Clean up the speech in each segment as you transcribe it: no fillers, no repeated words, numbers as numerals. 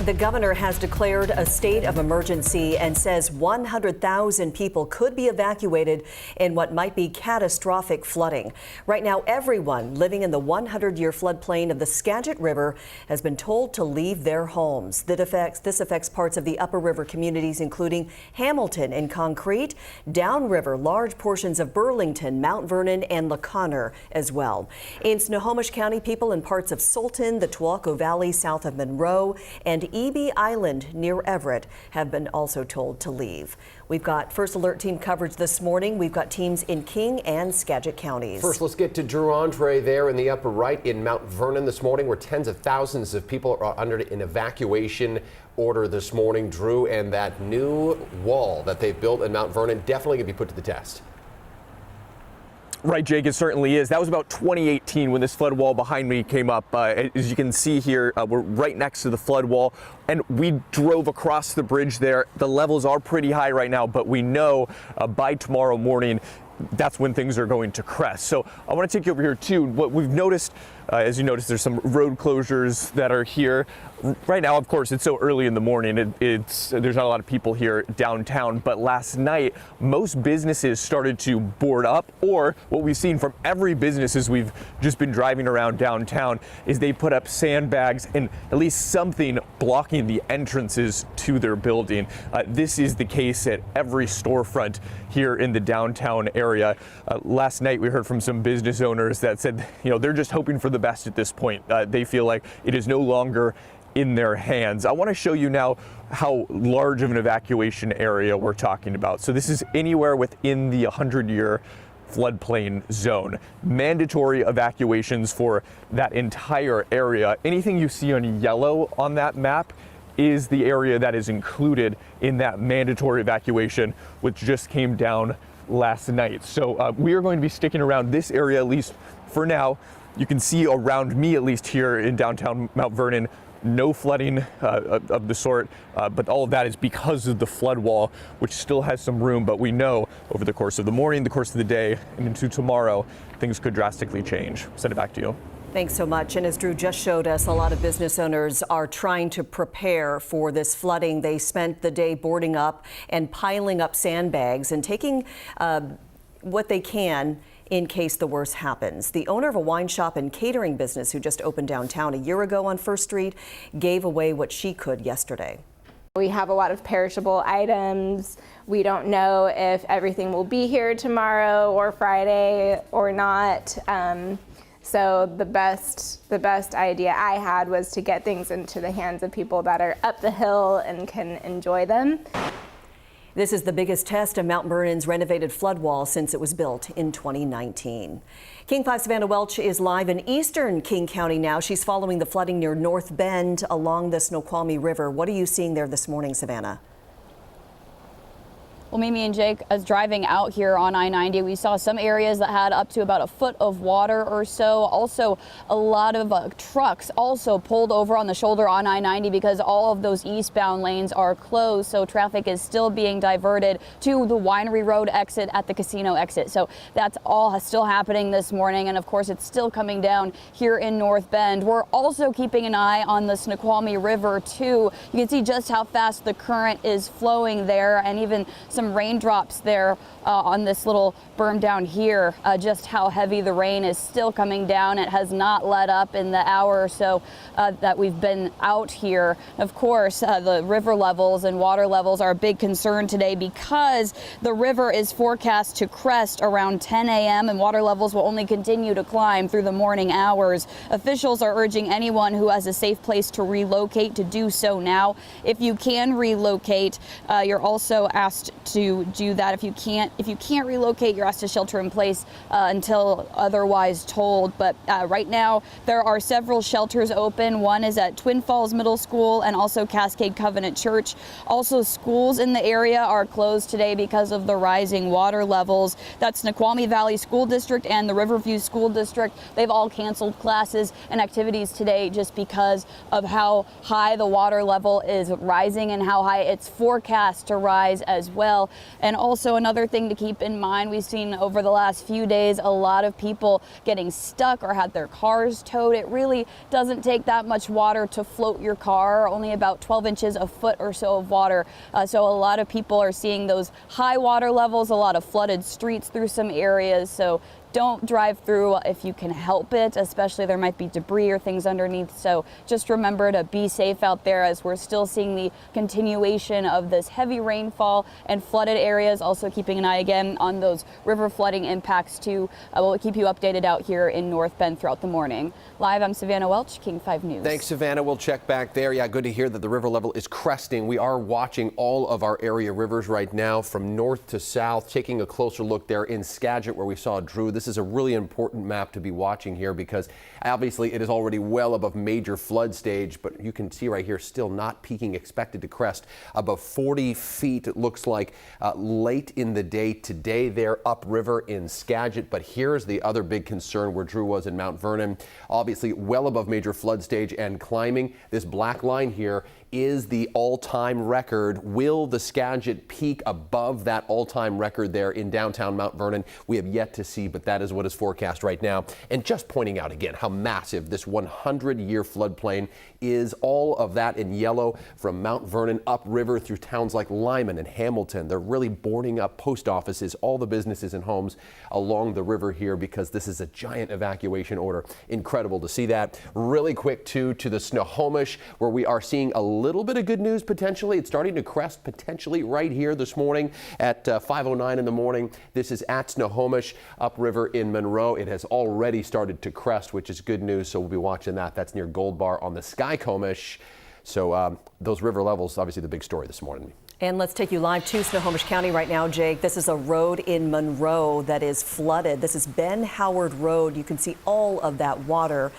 The governor has declared a state of emergency and says 100,000 people could be evacuated in what might be catastrophic flooding. Right now, everyone living in the 100-year floodplain of the Skagit River has been told to leave their homes. This affects parts of the upper river communities, including Hamilton and Concrete, downriver, large portions of Burlington, Mount Vernon, and LaConner as well. In Snohomish County, people in parts of Sultan, the Tualaco Valley south of Monroe, and Eby Island near Everett have been also told to leave. We've got First Alert Team coverage this morning. We've got teams in King and Skagit counties. First, let's get to Drew Andre there in the upper right in Mount Vernon this morning, where tens of thousands of people are under an evacuation order this morning. Drew, and that new wall that they've built in Mount Vernon definitely going to be put to the test. Right, Jake, it certainly is. That was about 2018 when this flood wall behind me came up. As you can see here, we're right next to the flood wall, and we drove across the bridge there. The levels are pretty high right now, but we know by tomorrow morning, that's when things are going to crest. So I want to take you over here too. What we've noticed, as you notice, there's some road closures that are here. Right now, of course, it's so early in the morning, there's not a lot of people here downtown, but last night, most businesses started to board up, or what we've seen from every business as we've just been driving around downtown is they put up sandbags and at least something blocking the entrances to their building. This is the case at every storefront here in the downtown area. Last night, we heard from some business owners that said, they're just hoping for the best at this point. They feel like it is no longer in their hands. I want to show you now how large of an evacuation area we're talking about. So this is anywhere within the 100-year floodplain zone. Mandatory evacuations for that entire area. Anything you see on yellow on that map is the area that is included in that mandatory evacuation, which just came down last night. So we are going to be sticking around this area, at least for now. You can see around me, at least here in downtown Mount Vernon, no flooding of the sort, but all of that is because of the flood wall, which still has some room. But we know over the course of the morning, the course of the day, and into tomorrow, things could drastically change. Send it back to you. Thanks so much. And as Drew just showed us, a lot of business owners are trying to prepare for this flooding. They spent the day boarding up and piling up sandbags and taking what they can in case the worst happens. The owner of a wine shop and catering business who just opened downtown a year ago on First Street gave away what she could yesterday. We have a lot of perishable items. We don't know if everything will be here tomorrow or Friday or not. So the best idea I had was to get things into the hands of people that are up the hill and can enjoy them. This is the biggest test of Mount Vernon's renovated flood wall since it was built in 2019. King 5's Savannah Welch is live in eastern King County now. She's following the flooding near North Bend along the Snoqualmie River. What are you seeing there this morning, Savannah? Well, Mimi and Jake, as driving out here on I-90, we saw some areas that had up to about a foot of water or so. Also, a lot of trucks also pulled over on the shoulder on I-90 because all of those eastbound lanes are closed. So traffic is still being diverted to the Winery Road exit at the casino exit. So that's all still happening this morning. And of course, it's still coming down here in North Bend. We're also keeping an eye on the Snoqualmie River, too. You can see just how fast the current is flowing there, and even some raindrops there on this little berm down here. Just how heavy the rain is still coming down. It has not let up in the hour or so that we've been out here. Of course, the river levels and water levels are a big concern today because the river is forecast to crest around 10 a.m. and water levels will only continue to climb through the morning hours. Officials are urging anyone who has a safe place to relocate to do so now. If you can relocate, you're also asked to do that. If you can't relocate, you're asked to shelter in place until otherwise told. But right now, there are several shelters open. One is at Twin Falls Middle School and also Cascade Covenant Church. Also, schools in the area are closed today because of the rising water levels. That's Snoqualmie Valley School District and the Riverview School District. They've all canceled classes and activities today just because of how high the water level is rising and how high it's forecast to rise as well. well. And also another thing to keep in mind, we've seen over the last few days a lot of people getting stuck or had their cars towed. It really doesn't take that much water to float your car, only about 12 inches, a foot or so of water. So a lot of people are seeing those high water levels, a lot of flooded streets through some areas. So don't drive through if you can help it, especially there might be debris or things underneath. So just remember to be safe out there as we're still seeing the continuation of this heavy rainfall and flooded areas. Also keeping an eye again on those river flooding impacts too. We'll keep you updated out here in North Bend throughout the morning. Live, I'm Savannah Welch, King 5 News. Thanks, Savannah. We'll check back there. Yeah, good to hear that the river level is cresting. We are watching all of our area rivers right now from north to south, taking a closer look there in Skagit where we saw Drew. This is a really important map to be watching here because obviously it is already well above major flood stage, but you can see right here still not peaking, expected to crest above 40 feet. It looks like late in the day today there upriver in Skagit. But here's the other big concern where Drew was in Mount Vernon, obviously well above major flood stage and climbing. This black line here is the all-time record. Will the Skagit peak above that all-time record there in downtown Mount Vernon? We have yet to see, but that is what is forecast right now. And just pointing out again how massive this 100-year floodplain is. All of that in yellow from Mount Vernon upriver through towns like Lyman and Hamilton. They're really boarding up post offices, all the businesses and homes along the river here because this is a giant evacuation order. Incredible to see that. Really quick too to the Snohomish where we are seeing a little bit of good news potentially. It's starting to crest potentially right here this morning at 5:09 in the morning. This is at Snohomish upriver in Monroe. It has already started to crest, which is good news. So we'll be watching that. That's near Gold Bar on the Skycomish. So those river levels, obviously the big story this morning. And let's take you live to Snohomish County right now, Jake. This is a road in Monroe that is flooded. This is Ben Howard Road. You can see all of that water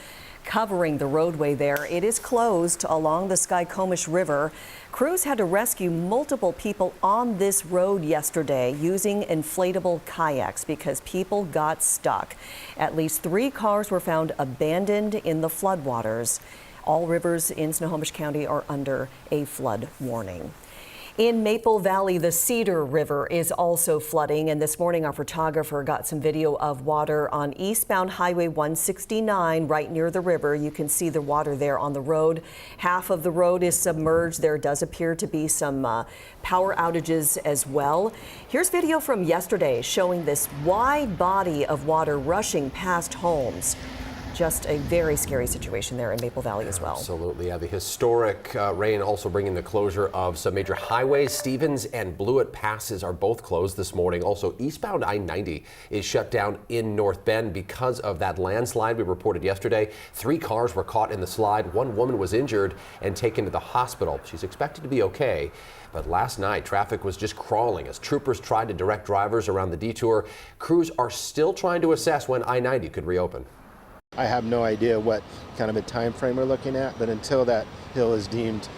covering the roadway there. It is closed along the Skycomish River. Crews had to rescue multiple people on this road yesterday using inflatable kayaks because people got stuck. At least 3 cars were found abandoned in the floodwaters. All rivers in Snohomish County are under a flood warning. In Maple Valley, the Cedar River is also flooding, and this morning our photographer got some video of water on eastbound Highway 169 right near the river. You can see the water there on the road. Half of the road is submerged. There does appear to be some power outages as well. Here's video from yesterday showing this wide body of water rushing past homes. Just a very scary situation there in Maple Valley as well. Absolutely. Yeah, the historic rain also bringing the closure of some major highways. Stevens and Blewett passes are both closed this morning. Also, eastbound I-90 is shut down in North Bend because of that landslide we reported yesterday. 3 cars were caught in the slide. 1 woman was injured and taken to the hospital. She's expected to be okay. But last night, traffic was just crawling as troopers tried to direct drivers around the detour. Crews are still trying to assess when I-90 could reopen. I have no idea what kind of a time frame we're looking at, but until that hill is deemed,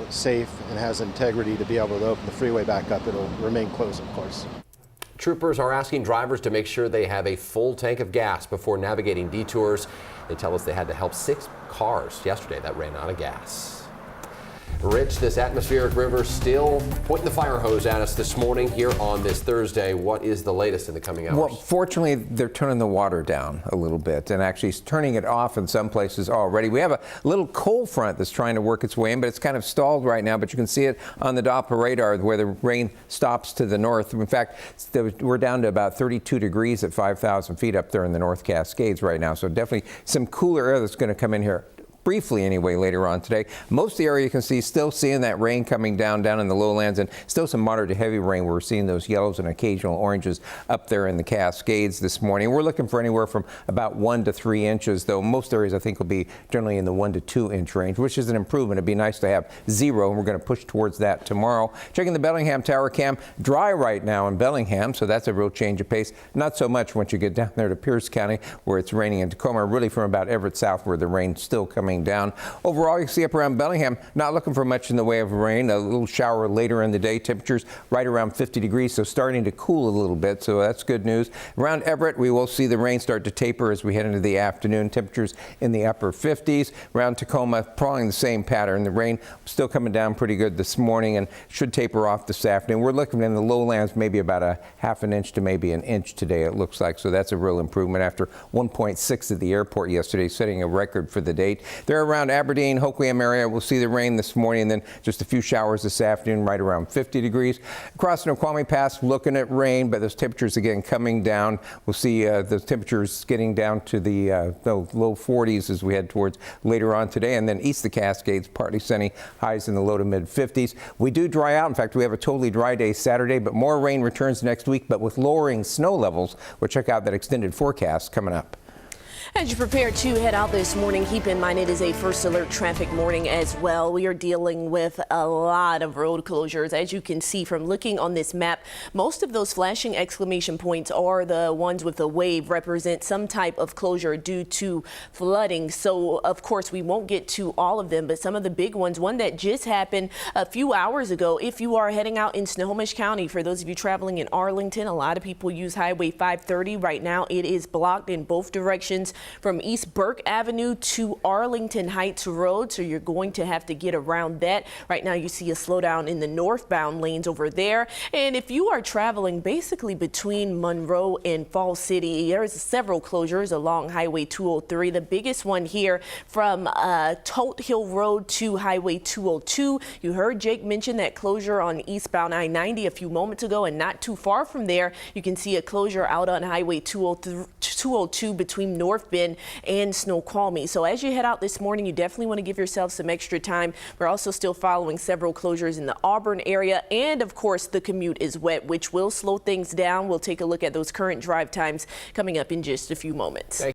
safe and has integrity to be able to open the freeway back up, it'll remain closed, of course. Troopers are asking drivers to make sure they have a full tank of gas before navigating detours. They tell us they had to help 6 cars yesterday that ran out of gas. Rich, this atmospheric river still pointing the fire hose at us this morning here on this Thursday. What is the latest in the coming hours? Well, fortunately, they're turning the water down a little bit and actually turning it off in some places already. We have a little cold front that's trying to work its way in, but it's kind of stalled right now. But you can see it on the Doppler radar where the rain stops to the north. In fact, we're down to about 32 degrees at 5,000 feet up there in the North Cascades right now. So definitely some cooler air that's going to come in here. Briefly anyway later on today. Most of the area you can see still seeing that rain coming down in the lowlands and still some moderate to heavy rain. We're seeing those yellows and occasional oranges up there in the Cascades this morning. We're looking for anywhere from about 1 to 3 inches, though most areas I think will be generally in the 1 to 2 inch range, which is an improvement. It'd be nice to have 0, and we're going to push towards that tomorrow. Checking the Bellingham Tower cam, dry right now in Bellingham, so that's a real change of pace. Not so much once you get down there to Pierce County where it's raining in Tacoma, really from about Everett south where the rain's still coming settling down. Overall, you see up around Bellingham, not looking for much in the way of rain. A little shower later in the day. Temperatures right around 50 degrees, so starting to cool a little bit, so that's good news. Around Everett, we will see the rain start to taper as we head into the afternoon. Temperatures in the upper 50s. Around Tacoma, probably the same pattern. The rain still coming down pretty good this morning and should taper off this afternoon. We're looking in the lowlands maybe about a half an inch to maybe an inch today, it looks like, so that's a real improvement after 1.6 at the airport yesterday, setting a record for the date. There around Aberdeen, Hoquiam area, we'll see the rain this morning and then just a few showers this afternoon, right around 50 degrees. Across Snoqualmie Pass, looking at rain, but those temperatures again coming down. We'll see those temperatures getting down to the low 40s as we head towards later on today. And then east of the Cascades, partly sunny, highs in the low to mid 50s. We do dry out. In fact, we have a totally dry day Saturday, but more rain returns next week, but with lowering snow levels. We'll check out that extended forecast coming up. As you prepare to head out this morning, keep in mind it is a first alert traffic morning as well. We are dealing with a lot of road closures. As you can see from looking on this map, most of those flashing exclamation points are the ones with the wave, represent some type of closure due to flooding. So, of course, we won't get to all of them, but some of the big ones, one that just happened a few hours ago. If you are heading out in Snohomish County, for those of you traveling in Arlington, a lot of people use Highway 530. Right now, it is blocked in both directions from East Burke Avenue to Arlington Heights Road, so you're going to have to get around that. Right now you see a slowdown in the northbound lanes over there. And if you are traveling basically between Monroe and Falls City, there's several closures along Highway 203. The biggest one here from Tote Hill Road to Highway 202. You heard Jake mention that closure on eastbound I-90 a few moments ago, and not too far from there you can see a closure out on Highway 202 between North Bend and Snoqualmie. So as you head out this morning, you definitely want to give yourself some extra time. We're also still following several closures in the Auburn area, and of course the commute is wet, which will slow things down. We'll take a look at those current drive times coming up in just a few moments.